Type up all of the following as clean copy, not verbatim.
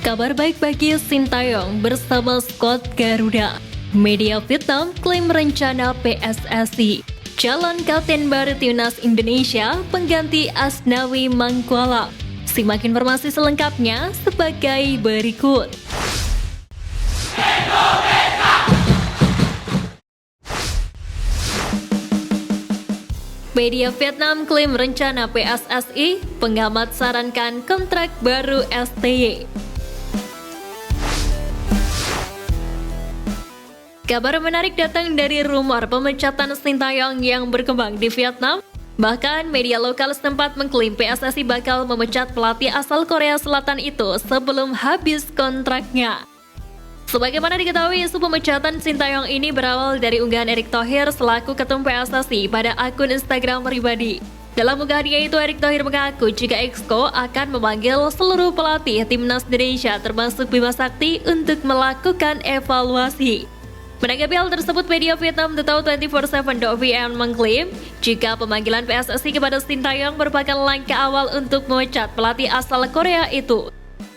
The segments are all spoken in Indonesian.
Kabar baik bagi Sintayong bersama skuad Garuda. Media Vietnam klaim rencana PSSI. Calon kapten baru Timnas Indonesia pengganti Asnawi Mangkualam. Simak informasi selengkapnya sebagai berikut. Media Vietnam klaim rencana PSSI, pengamat sarankan kontrak baru STY. Kabar menarik datang dari rumor pemecatan Sintayong yang berkembang di Vietnam. Bahkan media lokal setempat mengklaim PSSI bakal memecat pelatih asal Korea Selatan itu sebelum habis kontraknya. Sebagaimana diketahui, isu pemecatan Sintayong ini berawal dari unggahan Erick Thohir selaku ketum PSSI pada akun Instagram pribadi. Dalam unggahannya itu, Erick Thohir mengaku jika Exco akan memanggil seluruh pelatih Timnas Indonesia termasuk Bima Sakti untuk melakukan evaluasi. Menanggapi hal tersebut, media Vietnam Thetau247.vn mengklaim jika pemanggilan PSSI kepada Sintayong merupakan langkah awal untuk memecat pelatih asal Korea itu.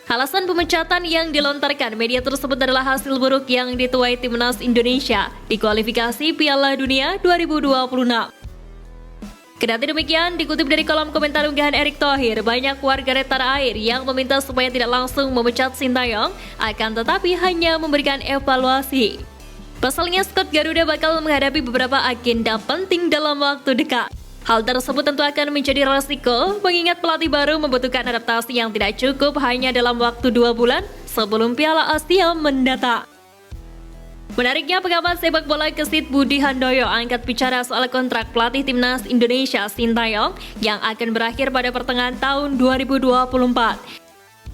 Alasan pemecatan yang dilontarkan media tersebut adalah hasil buruk yang dituai Timnas Indonesia di kualifikasi Piala Dunia 2026. Kendati demikian, dikutip dari kolom komentar unggahan Erick Thohir, banyak warganet tanah air yang meminta supaya tidak langsung memecat Sintayong, akan tetapi hanya memberikan evaluasi. Pasalnya, skuad Garuda bakal menghadapi beberapa agenda penting dalam waktu dekat. Hal tersebut tentu akan menjadi resiko, mengingat pelatih baru membutuhkan adaptasi yang tidak cukup hanya dalam waktu 2 bulan sebelum Piala Asia mendatang. Menariknya, pengamat sepak bola Kesit Budi Handoyo angkat bicara soal kontrak pelatih Timnas Indonesia Sintayong yang akan berakhir pada pertengahan tahun 2024.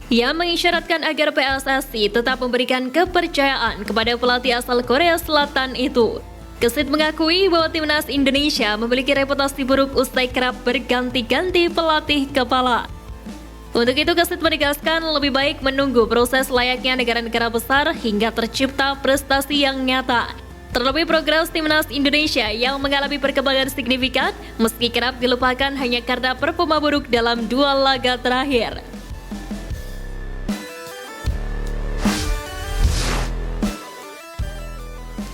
Ia mengisyaratkan agar PSSI tetap memberikan kepercayaan kepada pelatih asal Korea Selatan itu. Kesit mengakui bahwa Timnas Indonesia memiliki reputasi buruk usai kerap berganti-ganti pelatih kepala. Untuk itu, Kesit menegaskan lebih baik menunggu proses layaknya negara-negara besar hingga tercipta prestasi yang nyata. Terlebih progres Timnas Indonesia yang mengalami perkembangan signifikan meski kerap dilupakan hanya karena performa buruk dalam 2 laga terakhir.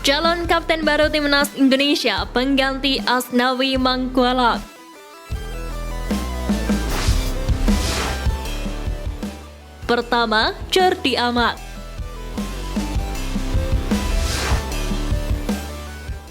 Calon kapten baru Timnas Indonesia pengganti Asnawi Mangkualam. Pertama, Jordi Amat.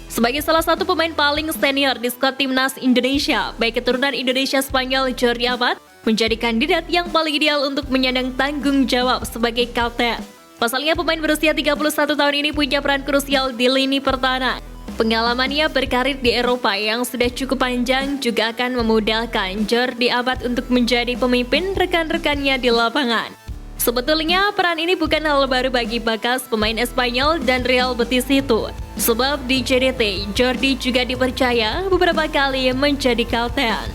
Sebagai salah satu pemain paling senior di skuad Timnas Indonesia, baik keturunan Indonesia Spanyol, Jordi Amat menjadi kandidat yang paling ideal untuk menyandang tanggung jawab sebagai kapten. Pasalnya, pemain berusia 31 tahun ini punya peran krusial di lini pertahanan. Pengalamannya berkarir di Eropa yang sudah cukup panjang juga akan memudahkan Jordi Amat untuk menjadi pemimpin rekan-rekannya di lapangan. Sebetulnya, peran ini bukan hal baru bagi bakas pemain Espanyol dan Real Betis itu. Sebab di JDT, Jordi juga dipercaya beberapa kali menjadi kapten.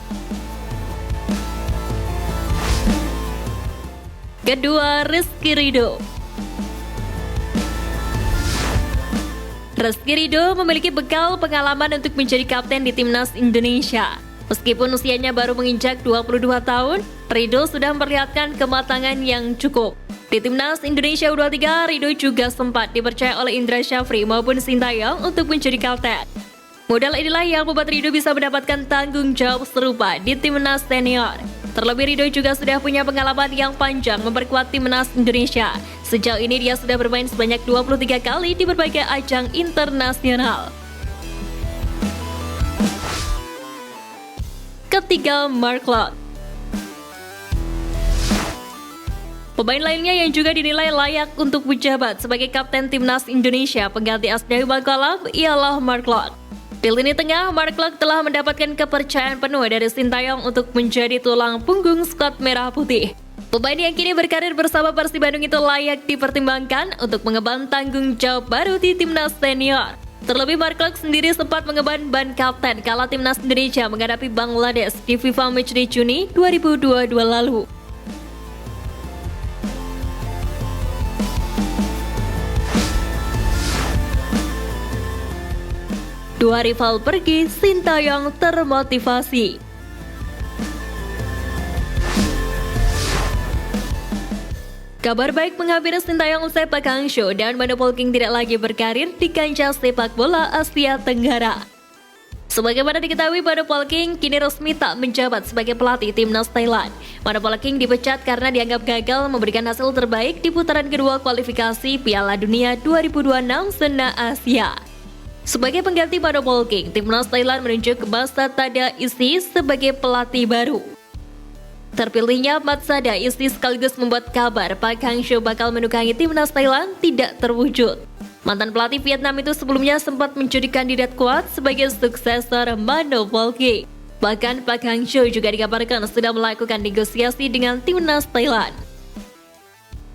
Kedua, Rizky Ridho. Rizky Ridho memiliki bekal pengalaman untuk menjadi kapten di Timnas Indonesia. Meskipun usianya baru menginjak 22 tahun, Ridho sudah memperlihatkan kematangan yang cukup. Di Timnas Indonesia U23, Ridho juga sempat dipercaya oleh Indra Syafri maupun Sintayong untuk menjadi kapten. Modal inilah yang membuat Ridho bisa mendapatkan tanggung jawab serupa di Timnas Senior. Terlebih, Ridho juga sudah punya pengalaman yang panjang memperkuat Timnas Indonesia. Sejauh ini dia sudah bermain sebanyak 23 kali di berbagai ajang internasional. Ketiga, Mark Klok. Pemain lainnya yang juga dinilai layak untuk menjabat sebagai kapten Timnas Indonesia pengganti Asnawi Mangkualam ialah Mark Klok. Di lini tengah, Mark Klok telah mendapatkan kepercayaan penuh dari Sintayong untuk menjadi tulang punggung skuad Merah Putih. Pemain yang kini berkarir bersama Persib Bandung itu layak dipertimbangkan untuk mengemban tanggung jawab baru di Timnas Senior. Terlebih, Mark Klok sendiri sempat mengemban ban kapten kala Timnas Indonesia menghadapi Bangladesh di FIFA Matchday Juni 2022 lalu. Dua rival pergi, Sintayong termotivasi. Kabar baik menghampiri Sintayong usai Park Hang-seo dan Manopol King tidak lagi berkarir di kancah sepak bola Asia Tenggara. Sebagaimana diketahui, Manopol King kini resmi tak menjabat sebagai pelatih timnas Thailand. Manopol King dipecat karena dianggap gagal memberikan hasil terbaik di putaran kedua kualifikasi Piala Dunia 2026 zona Asia. Sebagai pengganti Manopol King, timnas Thailand menunjuk Matsada Isi sebagai pelatih baru. Terpilihnya Matsada Isi sekaligus membuat kabar Park Hang-seo bakal menukangi timnas Thailand tidak terwujud. Mantan pelatih Vietnam itu sebelumnya sempat mencuri kandidat kuat sebagai suksesor Manopol King. Bahkan Park Hang-seo juga dikabarkan sudah melakukan negosiasi dengan timnas Thailand.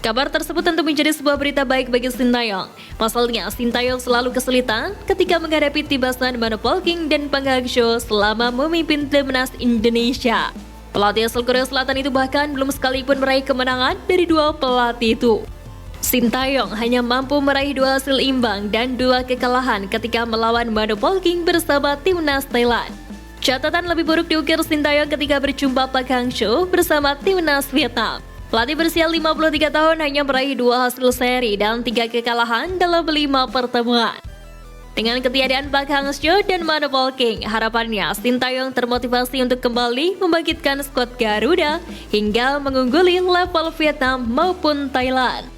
Kabar tersebut tentu menjadi sebuah berita baik bagi Sintayong. Pasalnya, Sintayong selalu kesulitan ketika menghadapi tibasan Manopol King dan Park Hang-seo selama memimpin timnas Indonesia. Pelatih asal Korea Selatan itu bahkan belum sekalipun meraih kemenangan dari dua pelatih itu. Sintayong hanya mampu meraih 2 hasil imbang dan 2 kekalahan ketika melawan Manopol King bersama timnas Thailand. Catatan lebih buruk diukir Sintayong ketika berjumpa Park Hang-seo bersama timnas Vietnam. Pelatih berusia 53 tahun hanya meraih 2 hasil seri dan 3 kekalahan dalam 5 pertemuan. Dengan ketiadaan Park Hang-seo dan Manopol King, harapannya Sintayong termotivasi untuk kembali membangkitkan skuad Garuda hingga mengungguli level Vietnam maupun Thailand.